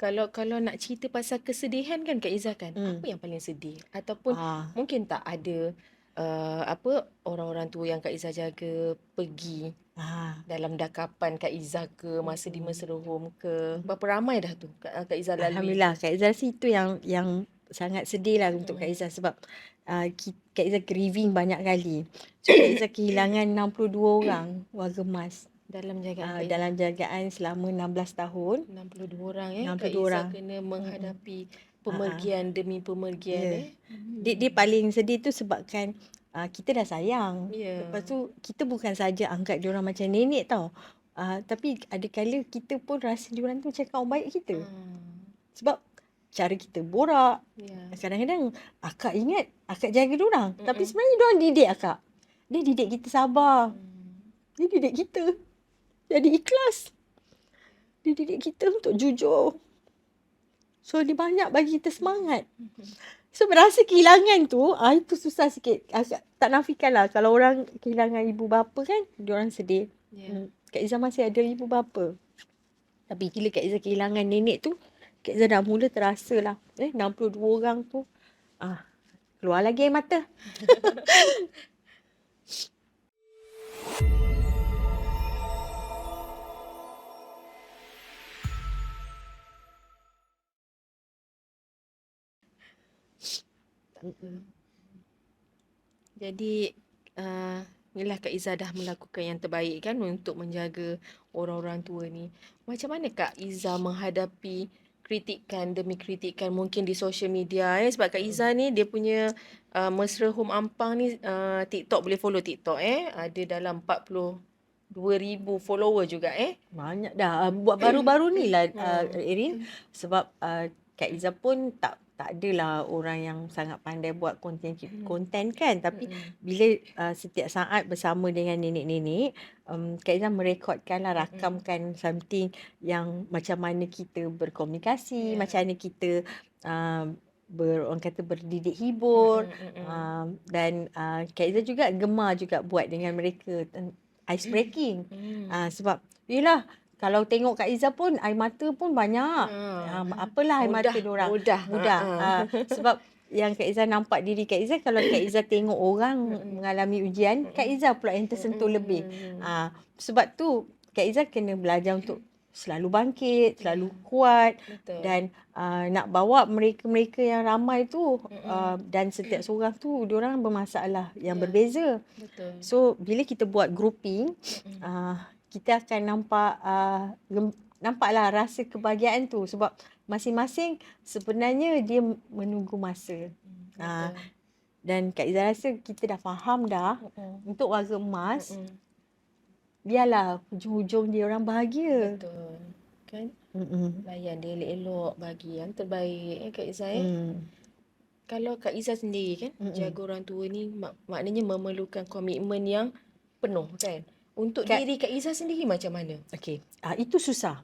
Kalau nak cerita pasal kesedihan kan Kak Izzah kan, apa yang paling sedih? Ataupun mungkin tak ada orang-orang tua yang Kak Izzah jaga pergi dalam dakapan Kak Izzah ke, masa di Mesra Home ke. Berapa ramai dah tu Kak Izzah lalui? Alhamdulillah, Kak Izzah sih itu yang sangat sedih lah untuk Kak Izzah sebab Kak Izzah grieving banyak kali. So Kak Izzah kehilangan 62 orang warga emas dalam jagaan Kak dalam jagaan selama 16 tahun. 62 orang 62 Kak Izzah orang. kena menghadapi pemergian demi pemergian Dia paling sedih tu sebabkan kita dah sayang. Lepas tu kita bukan saja anggap diorang macam nenek tau. Tapi ada kala kita pun rasa diorang tu macam kawan baik kita. Sebab cara kita borak. Kadang-kadang akak ingat akak jaga diorang. Tapi sebenarnya diorang didik akak. Dia didik kita sabar. Dia didik kita jadi ikhlas. Dia didik kita untuk jujur. So dia banyak bagi kita semangat. So berasa kehilangan tu itu susah sikit. Tak nafikan lah kalau orang kehilangan ibu bapa kan, diorang sedih. Kak Izzah masih ada ibu bapa. Tapi bila Kak Izzah kehilangan nenek tu, Kak Izzah dah mula terasa lah 62 orang tu keluar lagi air mata. Jadi inilah Kak Izzah dah melakukan yang terbaik kan untuk menjaga orang-orang tua ni. Macam mana Kak Izzah menghadapi kritikan demi kritikan mungkin di social media sebab Kak Izzah ni dia punya Mesra Home Ampang ni TikTok, boleh follow TikTok ada dalam 42,000 follower juga Banyak dah. Buat baru-baru ni lah Erin. Sebab Kak Izzah pun tak adalah orang yang sangat pandai buat konten kan. Tapi bila setiap saat bersama dengan nenek-nenek, Kak Izzah merekodkan lah, rakamkan something yang macam mana kita berkomunikasi, macam mana kita orang kata berdidik hibur. Dan Kak Izzah juga gemar juga buat dengan mereka ice breaking. Sebab yelah, kalau tengok Kak Izzah pun air mata pun banyak. Apalah air mata diorang. Mudah. Sebab yang Kak Izzah nampak diri Kak Izzah, kalau Kak Izzah tengok orang mengalami ujian, Kak Izzah pula yang tersentuh lebih. Sebab tu Kak Izzah kena belajar untuk selalu bangkit, selalu kuat. Betul. Dan nak bawa mereka-mereka yang ramai tu dan setiap seorang tu diorang bermasalah yang berbeza. Betul. So bila kita buat grouping, kita akan nampaklah rasa kebahagiaan tu sebab masing-masing sebenarnya dia menunggu masa. Dan Kak Izzah rasa kita dah faham dah untuk warga emas, biarlah hujung-hujung dia orang bahagia. Betul. Kan? Layan dia elok-elok, bagi yang terbaik Kak Izzah Kalau Kak Izzah sendiri kan jaga orang tua ni maknanya memerlukan komitmen yang penuh kan. Untuk diri Kak Izzah sendiri macam mana? Okey, itu susah.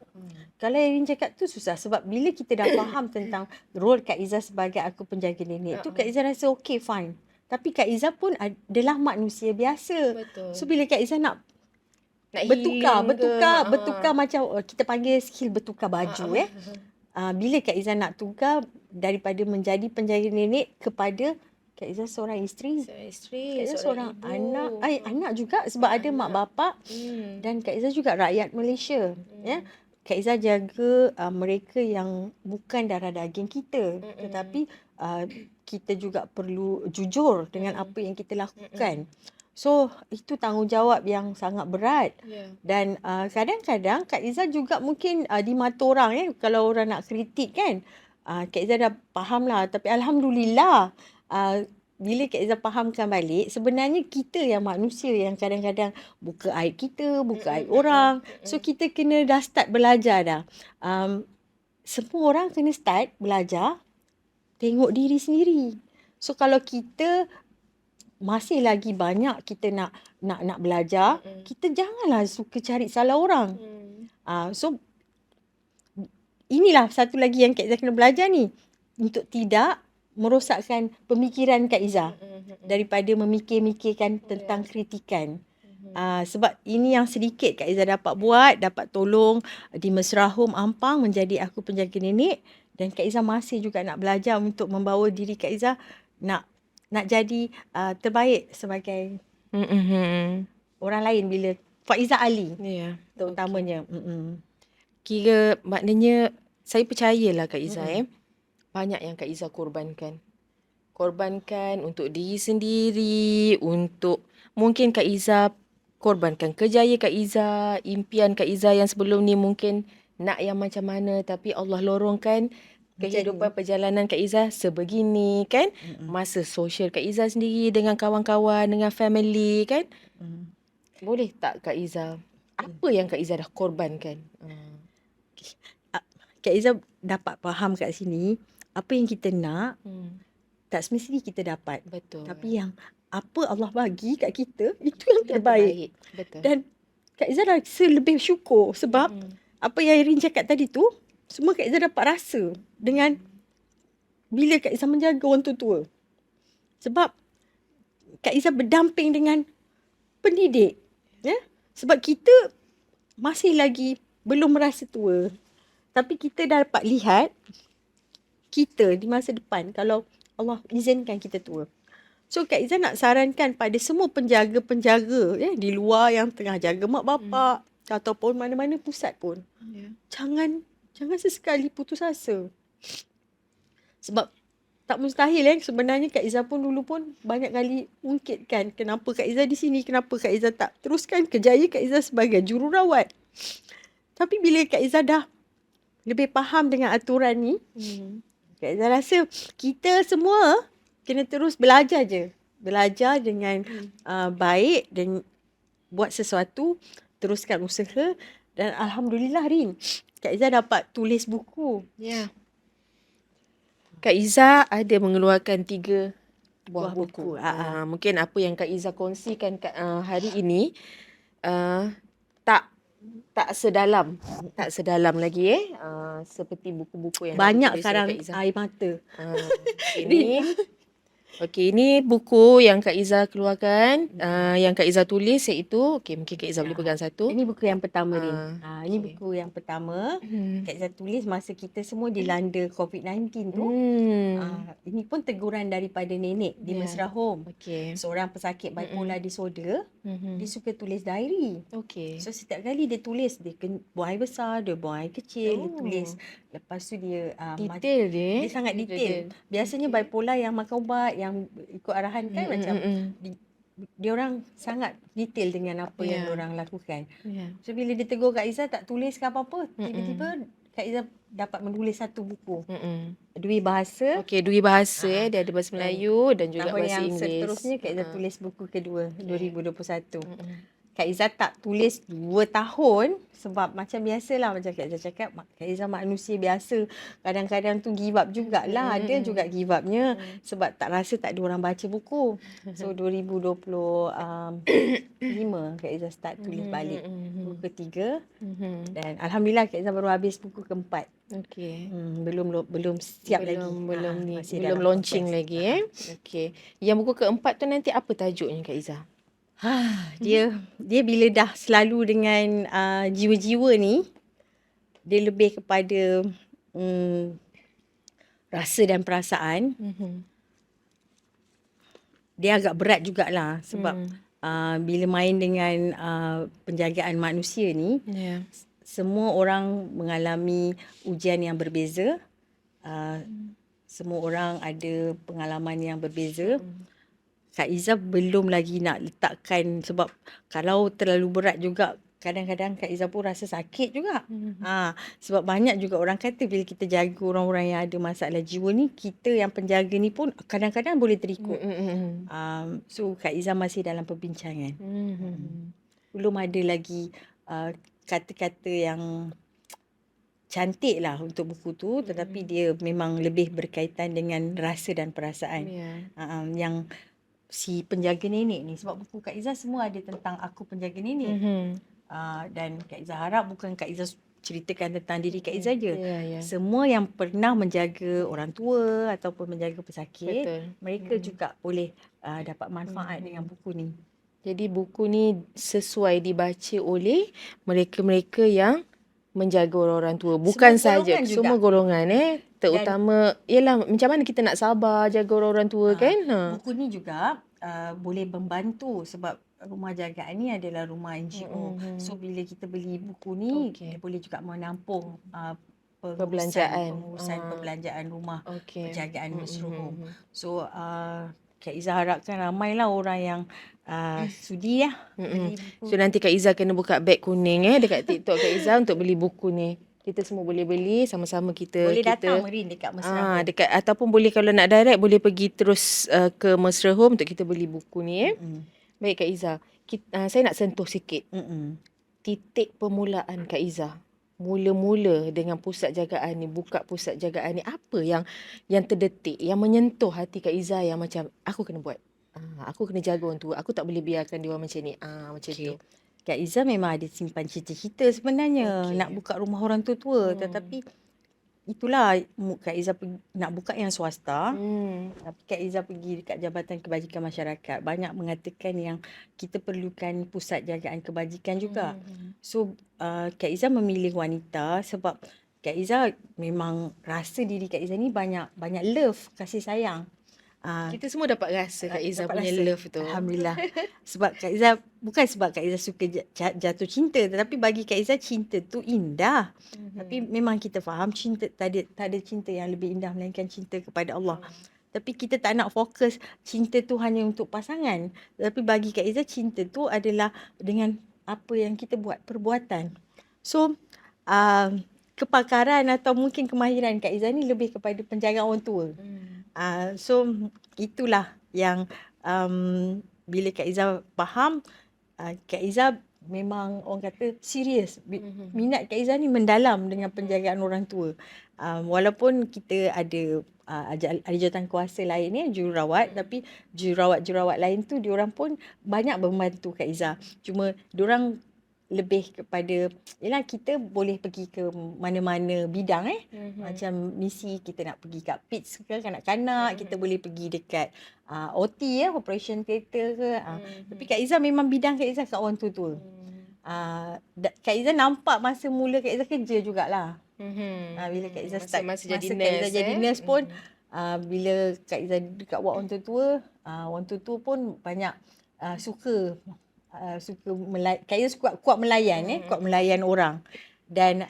Kalau Erin cakap tu susah sebab bila kita dah faham tentang role Kak Izzah sebagai aku penjaga nenek tu, Kak Izzah rasa okay, fine. Tapi Kak Izzah pun adalah manusia biasa. Betul. So bila Kak Izzah nak bertukar macam kita panggil skill bertukar baju bila Kak Izzah nak tukar daripada menjadi penjaga nenek kepada Kak Izzah seorang isteri. Kak Izzah seorang anak. Anak juga sebab ada mak bapak. Dan Kak Izzah juga rakyat Malaysia. Kak Izzah jaga mereka yang bukan darah daging kita. Tetapi kita juga perlu jujur dengan apa yang kita lakukan. So itu tanggungjawab yang sangat berat. Dan kadang-kadang Kak Izzah juga mungkin di mata orang kalau orang nak kritik kan, Kak Izzah dah faham lah. Tapi Alhamdulillah bila Kak Izzah fahamkan balik, sebenarnya kita yang manusia yang kadang-kadang buka aib kita, buka aib orang. So kita kena dah start belajar dah. Semua orang kena start belajar tengok diri sendiri. So kalau kita masih lagi banyak kita nak belajar, kita janganlah suka cari salah orang. So inilah satu lagi yang Kak Izzah kena belajar ni, untuk tidak merosakkan pemikiran Kak Izzah daripada memikir-mikirkan tentang kritikan. Sebab ini yang sedikit Kak Izzah dapat buat, dapat tolong di Mesra Home Ampang menjadi aku penjaga nenek, dan Kak Izzah masih juga nak belajar untuk membawa diri Kak Izzah nak jadi terbaik sebagai orang lain bila Faiza Ali Ya. terutamanya. Kira maknanya saya percayalah Kak Izzah banyak yang Kak Izzah korbankan. Korbankan untuk diri sendiri, untuk mungkin Kak Izzah korbankan kerjaya Kak Izzah, impian Kak Izzah yang sebelum ni mungkin nak yang macam mana, tapi Allah lorongkan kehidupan perjalanan Kak Izzah sebegini kan. Masa sosial Kak Izzah sendiri dengan kawan-kawan, dengan family kan. Boleh tak Kak Izzah, apa yang Kak Izzah dah korbankan? Kak Izzah dapat faham kat sini, apa yang kita nak tak semestinya kita dapat. Betul. Tapi yang apa Allah bagi kat kita, itu yang terbaik. Betul. Dan Kak Izzah rasa lebih syukur sebab apa yang Irin cakap tadi tu, semua Kak Izzah dapat rasa dengan bila Kak Izzah menjaga orang tua. Sebab Kak Izzah berdamping dengan pendidik. Ya? Sebab kita masih lagi belum merasa tua. Tapi kita dah dapat lihat kita di masa depan kalau Allah izinkan kita tua. So Kak Izzah nak sarankan pada semua penjaga-penjaga di luar yang tengah jaga mak bapak ataupun mana-mana pusat pun. Jangan sesekali putus asa. Sebab tak mustahil sebenarnya Kak Izzah pun dulu pun banyak kali ungkitkan kenapa Kak Izzah di sini, kenapa Kak Izzah tak teruskan kerjaya Kak Izzah sebagai jururawat. Tapi bila Kak Izzah dah lebih faham dengan aturan ni, Kak Izzah rasa kita semua kena terus belajar je. Belajar dengan baik dan buat sesuatu, teruskan usaha. Dan Alhamdulillah Rin, Kak Izzah dapat tulis buku. Ya. Kak Izzah ada mengeluarkan 3 buah buku. Mungkin apa yang Kak Izzah kongsikan hari ini tak sedalam lagi seperti buku-buku yang banyak sekarang air mata. Ini buku yang Kak Izzah keluarkan, yang Kak Izzah tulis iaitu, mungkin Kak Izzah boleh pegang satu. Ini buku yang pertama ni. Ini buku yang pertama. Kak Izzah tulis masa kita semua dilanda COVID-19 tu. Ini pun teguran daripada nenek di Mesra Home. Seorang pesakit bipolar disorder. Dia suka tulis diary. So setiap kali dia tulis, dia buang air besar, dia buang air kecil, dia tulis. Lepas tu dia detail dia sangat detail. Biasanya bipolar yang makan ubat, yang ikut arahan kan macam dia orang sangat detail dengan apa yang dia orang lakukan. So bila dia tegur Kak Izzah tak tulis ke apa-apa, tiba-tiba Kak Izzah dapat menulis satu buku. Dua bahasa. Dua bahasa. Dia ada bahasa Melayu dan juga bahasa Inggeris. Tahun yang seterusnya Kak Izzah tulis buku kedua 2021. Kak Izzah tak tulis 2 tahun sebab macam biasalah macam Kak Izzah cakap, Kak Izzah manusia biasa. Kadang-kadang tu give up jugalah. Ada juga give upnya sebab tak rasa tak ada orang baca buku. So 2025 Kak Izzah start tulis balik buku ketiga. Dan Alhamdulillah Kak Izzah baru habis buku keempat. Belum siap lagi. Belum launching lagi. Yang buku keempat tu nanti apa tajuknya Kak Izzah? Dia bila dah selalu dengan jiwa-jiwa ni, dia lebih kepada rasa dan perasaan. Dia agak berat jugalah sebab bila main dengan penjagaan manusia ni, semua orang mengalami ujian yang berbeza. Semua orang ada pengalaman yang berbeza. Kak Izzah belum lagi nak letakkan sebab kalau terlalu berat juga kadang-kadang Kak Izzah pun rasa sakit juga. Sebab banyak juga orang kata bila kita jaga orang-orang yang ada masalah jiwa ni, kita yang penjaga ni pun kadang-kadang boleh terikut. So Kak Izzah masih dalam perbincangan. Belum ada lagi kata-kata yang cantik lah untuk buku tu, tetapi dia memang lebih berkaitan dengan rasa dan perasaan. Yang si penjaga nenek ni, sebab buku Kak Izzah semua ada tentang aku penjaga nenek. Dan Kak Izzah harap bukan Kak Izzah ceritakan tentang diri Kak Izzah je. Semua yang pernah menjaga orang tua ataupun menjaga pesakit, mereka juga boleh dapat manfaat dengan buku ni. Jadi buku ni sesuai dibaca oleh mereka-mereka yang menjaga orang-orang tua. Bukan Semua saja golongan juga. semua golongan terutama ialah macam mana kita nak sabar jaga orang-orang tua kan. Buku ni juga boleh membantu sebab rumah jagaan ni adalah rumah NGO. So bila kita beli buku ni, dia boleh juga menampung Perbelanjaan. perbelanjaan rumah penjagaan Mesra Home. So Kak Iza harapkan ramailah orang yang sudi beli buku. So nanti Kak Iza kena buka beg kuning dekat TikTok Kak Iza untuk beli buku ni. Kita semua boleh beli sama-sama kita. Boleh datang Merin dekat Mesra Home. Dekat ataupun boleh kalau nak direct boleh pergi terus ke Mesra Home untuk kita beli buku ni Baik Kak Iza. Saya nak sentuh sikit. Titik permulaan Kak Iza. Mula-mula dengan pusat jagaan ni, buka pusat jagaan ni, apa yang terdetik, yang menyentuh hati Kak Iza yang macam aku kena buat. Aku kena jaga orang tua. Aku tak boleh biarkan dia orang macam ni. Macam tu. Kak Iza memang ada simpan cita-cita sebenarnya nak buka rumah orang tua-tua, tetapi itulah Kak Iza nak buka yang swasta. Tapi Kak Iza pergi dekat Jabatan Kebajikan Masyarakat, banyak mengatakan yang kita perlukan pusat jagaan kebajikan juga. So Kak Iza memilih wanita sebab Kak Iza memang rasa diri Kak Iza ni banyak love, kasih sayang. Kita semua dapat rasa Kak Iza punya love tu. Alhamdulillah. Sebab Kak Iza, bukan sebab Kak Iza suka jatuh cinta, tetapi bagi Kak Iza cinta tu indah. Tapi memang kita faham cinta tak ada cinta yang lebih indah melainkan cinta kepada Allah. Tapi kita tak nak fokus cinta tu hanya untuk pasangan. Tapi bagi Kak Iza cinta tu adalah dengan apa yang kita buat, perbuatan. So kepakaran atau mungkin kemahiran Kak Iza ni lebih kepada penjagaan orang tua. So itulah yang bila Kak Iza faham, Kak Iza memang orang kata serius. Minat Kak Iza ni mendalam dengan penjagaan orang tua. Walaupun kita ada jawatan kuasa lain ni, jururawat, tapi jururawat lain tu diorang pun banyak membantu Kak Iza. Cuma diorang lebih kepada yalah kita boleh pergi ke mana-mana bidang macam misi kita nak pergi kat PITS ke kanak-kanak, kita boleh pergi dekat OT operation theatre ke. Tapi Kak Iza memang bidang Kak Iza kat orang tua-tua. Kak Iza nampak masa mula Kak Iza kerja jugalah. Bila Kak Iza start masa Kak Iza jadi nurse pun bila Kak Iza dekat ward orang tua-tua pun banyak suka Kak Iza kuat melayan kuat melayan orang. Dan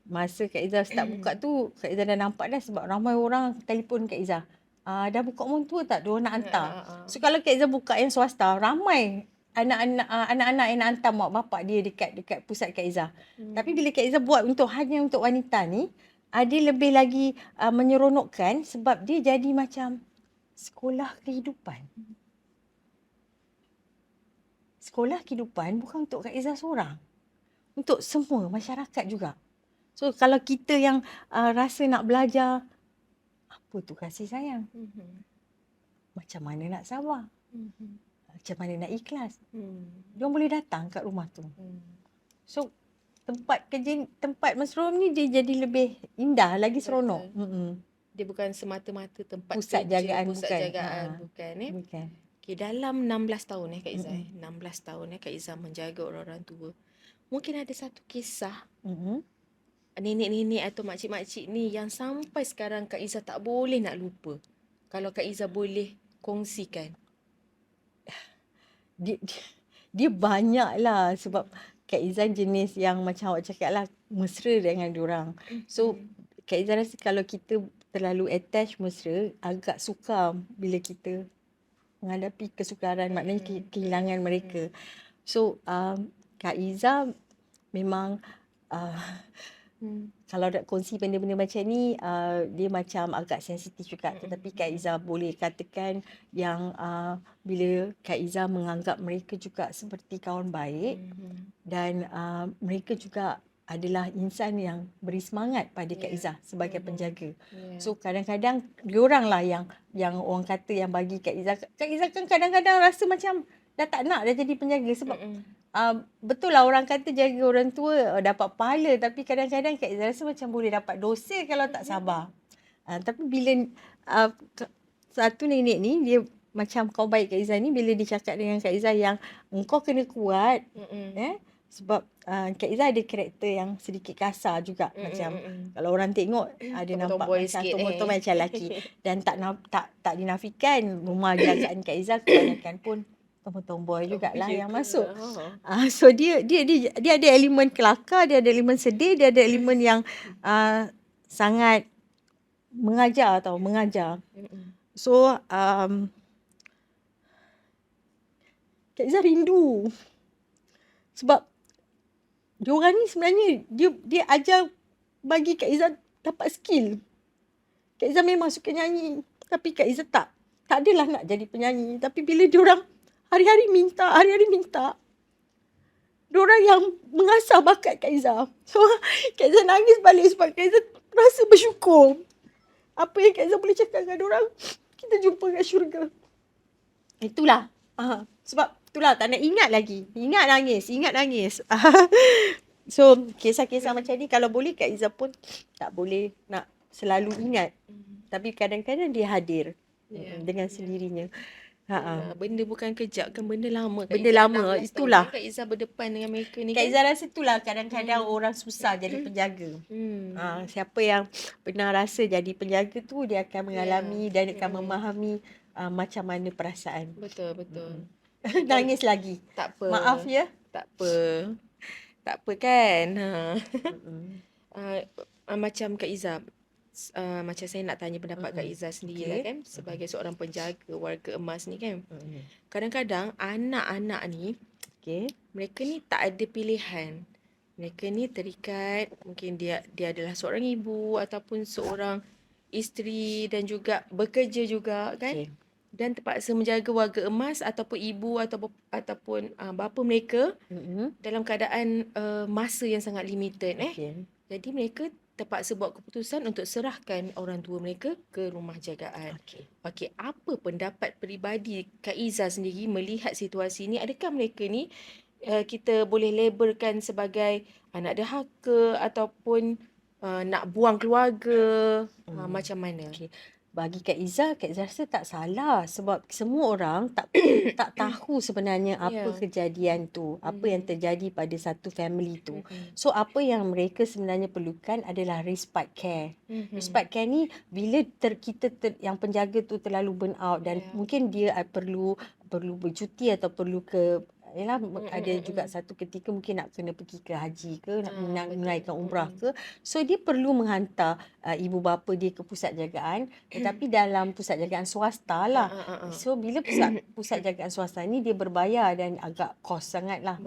masa Kak Iza start buka tu, Kak Iza dah nampak dah sebab ramai orang telefon Kak Iza. Dah buka orang tua tak? Diorang nak hantar. So kalau Kak Iza buka yang swasta, ramai anak-anak yang nak hantar mak bapak dia dekat pusat Kak Iza. Tapi bila Kak Iza buat hanya untuk wanita ni, dia lebih lagi menyeronokkan sebab dia jadi macam sekolah kehidupan. Sekolah kehidupan bukan untuk Kak Iza seorang. Untuk semua masyarakat juga. So kalau kita yang rasa nak belajar, apa tu kasih sayang? Macam mana nak sabar? Macam mana nak ikhlas? Diorang boleh datang kat rumah tu. So tempat Mesra Home ni dia jadi lebih indah, lagi seronok. Dia bukan semata-mata tempat pusat jagaan, bukan. Okay, dalam 16 tahun Kak Iza 16 tahun Kak Iza menjaga orang-orang tua. Mungkin ada satu kisah nenek-nenek atau makcik-makcik ni yang sampai sekarang Kak Iza tak boleh nak lupa. Kalau Kak Iza boleh kongsikan. Dia banyak lah sebab Kak Iza jenis yang macam awak cakap lah, mesra dengan diorang. So Kak Iza rasa kalau kita terlalu attach mesra, agak sukar bila kita menghadapi kesukaran, maknanya kehilangan mereka. So Kak Iza memang kalau nak kongsi benda-benda macam ni, dia macam agak sensitif juga. Tetapi Kak Iza boleh katakan yang bila Kak Iza menganggap mereka juga seperti kawan baik, dan mereka juga adalah insan yang beri semangat pada Kak Iza sebagai penjaga. So kadang-kadang diorang lah yang orang kata yang bagi Kak Iza. Kak Iza kan kadang-kadang rasa macam dah tak nak dah jadi penjaga sebab betul lah orang kata jaga orang tua dapat pahala, tapi kadang-kadang Kak Iza rasa macam boleh dapat dosa kalau tak sabar. Tapi bila satu nenek ni dia macam kawan baik Kak Izzah ni, bila dia cakap dengan Kak Izzah yang engkau kena kuat, sebab Kak Izzah ada karakter yang sedikit kasar juga. Macam kalau orang tengok ada nampak Tomboy macam sikit, tomboy macam lelaki. Dan tak dinafikan rumah jagaan Kak Izzah kebanyakan pun tomboy jugalah ya yang ke? masuk. Oh. So dia ada elemen kelakar, dia ada elemen sedih, dia ada elemen yang sangat mengajar. So Kak Izzah rindu sebab diorang ni sebenarnya dia ajar bagi Kak Izzah dapat skill. Kak Izzah memang suka nyanyi, tapi Kak Izzah tak adalah nak jadi penyanyi. Tapi bila diorang hari-hari minta, diorang yang mengasah bakat Kak Izzah. So Kak Izzah nangis balik sebab Kak Izzah rasa bersyukur. Apa yang Kak Izzah boleh cakap dengan diorang, kita jumpa kat syurga. Itulah. Sebab itulah tak nak ingat lagi. Ingat nangis. So kisah-kisah macam ni kalau boleh Kak Izzah pun tak boleh nak selalu ingat. Tapi kadang-kadang dia hadir dengan sendirinya. Benda bukan kejap kan, benda lama. Benda lama, itulah. Kak Izzah berdepan dengan mereka ni Kak kan. Izzah rasa itulah kadang-kadang orang susah jadi penjaga. Siapa yang pernah rasa jadi penjaga tu, dia akan mengalami dan akan memahami macam mana perasaan. Betul. Nangis lagi. Tak apa. Maaf ya. Tak apa kan. Macam Kak Izzah, macam saya nak tanya pendapat Kak Izzah sendirilah kan, sebagai seorang penjaga warga emas ni kan. Kadang-kadang anak-anak ni, mereka ni tak ada pilihan. Mereka ni terikat, mungkin dia adalah seorang ibu ataupun seorang isteri dan juga bekerja juga kan. Dan terpaksa menjaga warga emas ataupun ibu ataupun bapa mereka dalam keadaan masa yang sangat limited. Jadi mereka terpaksa buat keputusan untuk serahkan orang tua mereka ke rumah jagaan. Okey, apa pendapat peribadi Kak Izzah sendiri melihat situasi ni? Adakah mereka ni kita boleh labelkan sebagai anak derhaka ataupun nak buang keluarga? Macam mana? Bagi Kak Izzah rasa tak salah sebab semua orang tak tahu sebenarnya apa kejadian tu, apa yang terjadi pada satu family tu. So apa yang mereka sebenarnya perlukan adalah respite care. Respite care ni bila yang penjaga tu terlalu burn out dan mungkin dia perlu bercuti atau perlu ke ada juga satu ketika mungkin nak kena pergi ke haji ke, nak menunaikan umrah ke. So dia perlu menghantar ibu bapa dia ke pusat jagaan, tetapi dalam pusat jagaan swasta lah. So bila pusat jagaan swasta ni dia berbayar dan agak kos sangat lah.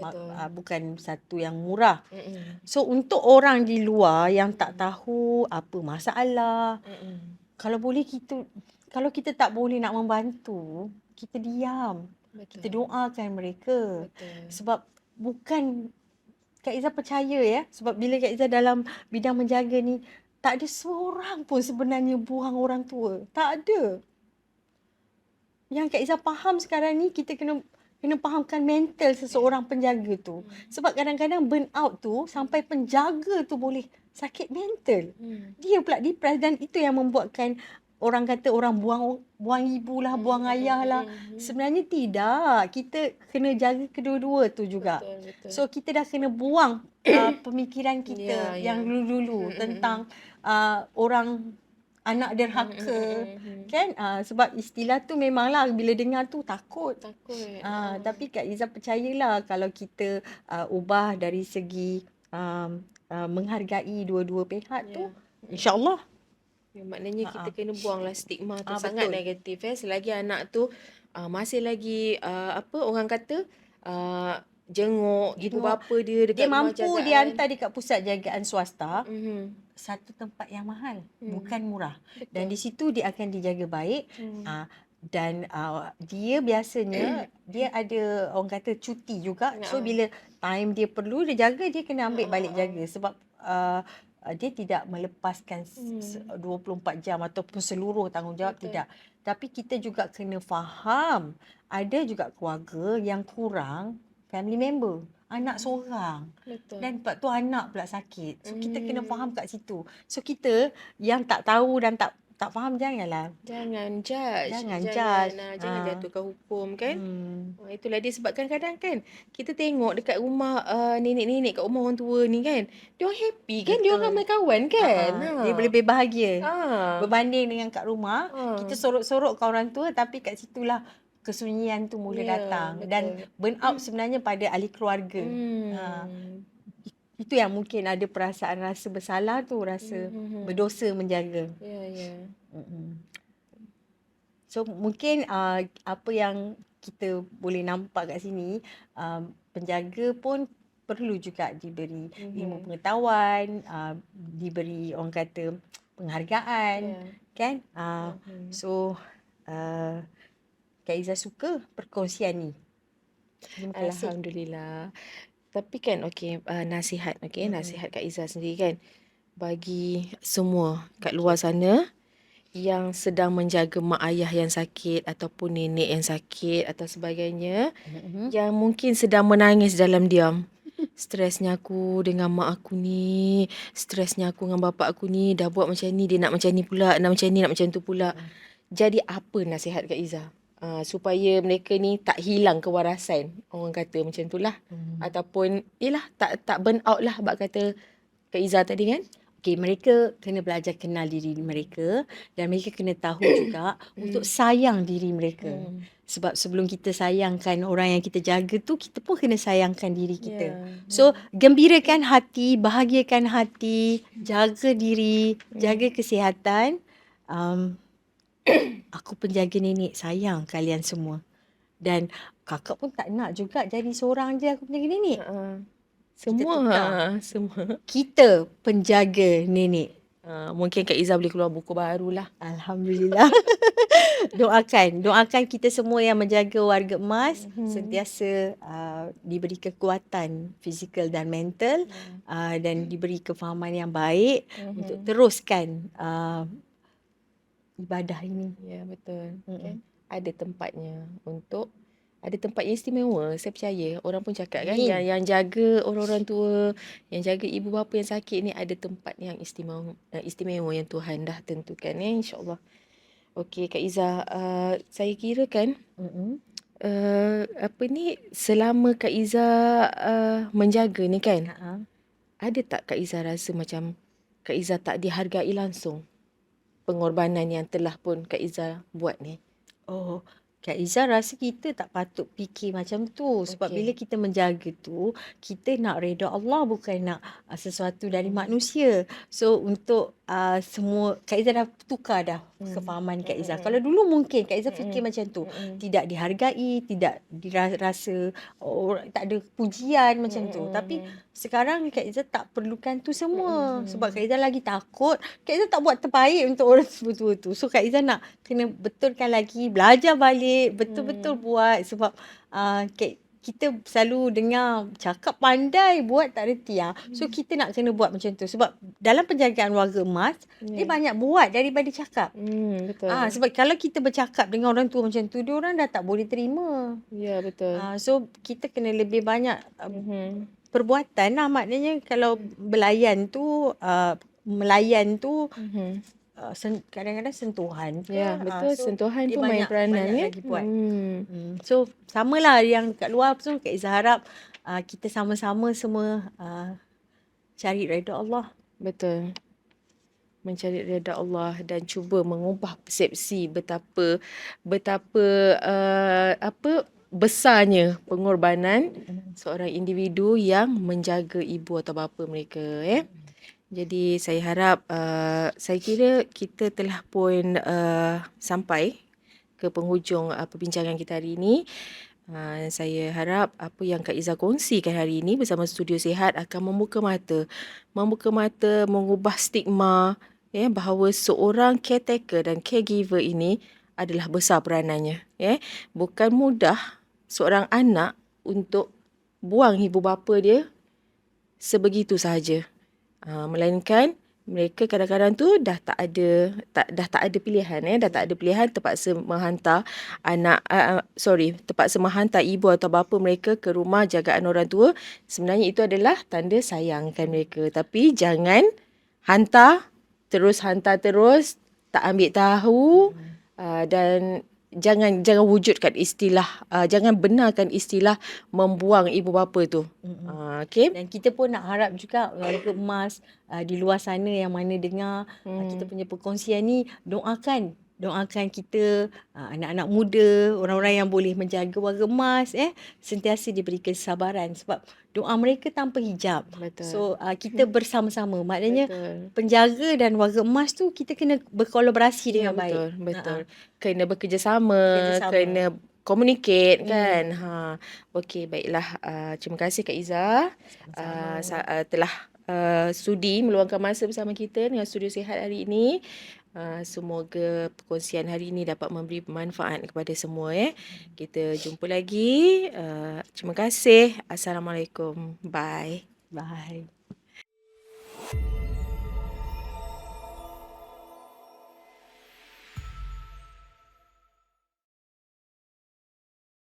Bukan satu yang murah. So untuk orang di luar yang tak tahu apa masalah, kalau boleh kalau kita tak boleh nak membantu, kita diam. Kita doakan mereka. Sebab bukan, Kak Izzah percaya ya, sebab bila Kak Izzah dalam bidang menjaga ni, tak ada seorang pun sebenarnya buang orang tua. Tak ada. Yang Kak Izzah faham sekarang ni, kita kena fahamkan mental seseorang penjaga tu. Sebab kadang-kadang burn out tu sampai penjaga tu boleh sakit mental. Dia pula depress dan itu yang membuatkan orang kata orang buang ibu lah, buang ayah lah. Sebenarnya tidak. Kita kena jaga kedua-dua tu juga. Betul. So kita dah kena buang pemikiran kita yang dulu-dulu tentang orang anak derhaka. Kan? Sebab istilah tu memanglah bila dengar tu takut. Tapi Kak Izzah percayalah kalau kita ubah dari segi menghargai dua-dua pihak tu, insya-Allah. Maknanya kita kena buanglah stigma tu sangat negatif. Selagi anak tu masih lagi orang kata jenguk ibu bapa dia dekat rumah jagaan. Dia mampu dihantar dekat pusat jagaan swasta. Satu tempat yang mahal, bukan murah. Betul. Dan di situ dia akan dijaga baik. Dan dia biasanya dia ada orang kata cuti juga. So bila time dia perlu dia jaga, dia kena ambil balik jaga sebab dia tidak melepaskan 24 jam ataupun seluruh tanggungjawab. Betul. Tidak. Tapi kita juga kena faham ada juga keluarga yang kurang family member, anak seorang. Betul. Dan lepas tu anak pula sakit. So kita kena faham kat situ. So kita yang tak tahu dan tak tak faham janganlah. Jangan judge. Jangan judge. Jangan jatuhkan hukum kan. Hmm. Itulah dia sebab kadang-kadang kan kita tengok dekat rumah nenek-nenek kat rumah orang tua ni kan. Dia orang happy kan. Dia orang Betul. ramai kawan kan. Dia lebih bahagia. Ha. Berbanding dengan kat rumah, Ha. kita sorok-sorok ke orang tua tapi kat situlah kesunyian tu mula Ya, datang. betul. Dan burn out sebenarnya pada ahli keluarga. Itu yang mungkin ada perasaan rasa bersalah tu, rasa berdosa menjaga. Ya. So mungkin apa yang kita boleh nampak kat sini, penjaga pun perlu juga diberi ilmu pengetahuan, diberi orang kata penghargaan, kan? So Kak Izzah suka perkongsian ni. Terima kasih. Alhamdulillah. Tapi kan nasihat nasihat Kak Izzah sendiri kan, bagi semua kat luar sana yang sedang menjaga mak ayah yang sakit ataupun nenek yang sakit atau sebagainya, yang mungkin sedang menangis dalam diam. Stresnya aku dengan mak aku ni, stresnya aku dengan bapak aku ni, dah buat macam ni, dia nak macam ni pula, nak macam ni, nak macam tu pula. Jadi apa nasihat Kak Izzah? Supaya mereka ni tak hilang kewarasan, orang kata macam tu lah. Ataupun yelah tak burn out lah, bak kata Kak Izzah tadi kan. Okay, mereka kena belajar kenal diri mereka dan mereka kena tahu juga untuk sayang diri mereka. Sebab sebelum kita sayangkan orang yang kita jaga tu, kita pun kena sayangkan diri kita. So, gembirakan hati, bahagiakan hati, jaga diri, jaga kesihatan. Aku penjaga nenek, sayang kalian semua. Dan kakak pun tak nak juga jadi seorang je aku penjaga nenek. Semua. Kita penjaga nenek. Mungkin Kak Izzah boleh keluar buku baru lah. Alhamdulillah. Doakan kita semua yang menjaga warga emas sentiasa diberi kekuatan fizikal dan mental, dan diberi kefahaman yang baik untuk teruskan ibadah ini. Ya, betul. Okay. Ada tempatnya ada tempat yang istimewa. Saya percaya orang pun cakap kan, yang jaga orang-orang tua, yang jaga ibu bapa yang sakit ni, ada tempat yang istimewa yang Tuhan dah tentukan ya, insya-Allah. Okey Kak Izzah, saya kira kan selama Kak Izzah menjaga ni kan, ada tak Kak Izzah rasa macam Kak Izzah tak dihargai langsung pengorbanan yang telah pun Kak Izzah buat ni? Oh, Kak Izzah rasa kita tak patut fikir macam tu. Sebab bila kita menjaga tu, kita nak redha Allah, bukan nak sesuatu dari manusia. So untuk semua, Kak Izzah dah tukar dah kefahaman Kak Izzah. Kalau dulu mungkin Kak Izzah fikir macam tu, tidak dihargai, tidak dirasa, tak ada pujian macam tu. Tapi sekarang Kak Izzah tak perlukan tu semua. Sebab Kak Izzah lagi takut, Kak Izzah tak buat terbaik untuk orang tua tu. So Kak Izzah nak kena betulkan lagi, belajar balik, betul-betul buat. Sebab kita selalu dengar cakap pandai, buat tak reti. So kita nak kena buat macam tu. Sebab dalam penjagaan warga emas, dia banyak buat daripada cakap. Betul. Sebab kalau kita bercakap dengan orang tua macam tu, dia orang dah tak boleh terima. Ya, betul. So kita kena lebih banyak perbuatan lah. Maknanya kalau melayan tu kadang-kadang sentuhan. Ya, betul. So, sentuhan tu main peranan ya. Lagi buat. So samalah yang kat luar tu, Kak Izzah harap kita sama-sama semua cari redha Allah. Betul. Mencari redha Allah dan cuba mengubah persepsi betapa besarnya pengorbanan seorang individu yang menjaga ibu atau bapa mereka ya. Jadi saya harap saya kira kita telah pun sampai ke penghujung perbincangan kita hari ini. Saya harap apa yang Kak Izzah kongsikan hari ini bersama Studio Sihat akan membuka mata, mengubah stigma ya, bahawa seorang caretaker dan caregiver ini adalah besar peranannya ya. Bukan mudah seorang anak untuk buang ibu bapa dia sebegitu sahaja. Melainkan mereka kadang-kadang tu dah tak ada pilihan terpaksa menghantar terpaksa menghantar ibu atau bapa mereka ke rumah jagaan orang tua. Sebenarnya itu adalah tanda sayangkan mereka, tapi jangan hantar terus tak ambil tahu, dan jangan wujudkan istilah, jangan benarkan istilah membuang ibu bapa tu. Okay. Dan kita pun nak harap juga warga emas di luar sana yang mana dengar kita punya perkongsian ni, doakan kita, anak-anak muda, orang-orang yang boleh menjaga warga emas, sentiasa diberi kesabaran sebab doa mereka tanpa hijab. Betul. So kita bersama-sama, maknanya Betul. penjaga dan warga emas tu kita kena berkolaborasi dengan baik. Betul. Kena bekerjasama, kena communicate kan. Okey, baiklah. Terima kasih Kak Iza telah sudi meluangkan masa bersama kita dengan Studio Sihat hari ini. Semoga perkongsian hari ini dapat memberi manfaat kepada semua. Kita jumpa lagi. Terima kasih. Assalamualaikum. Bye. Bye.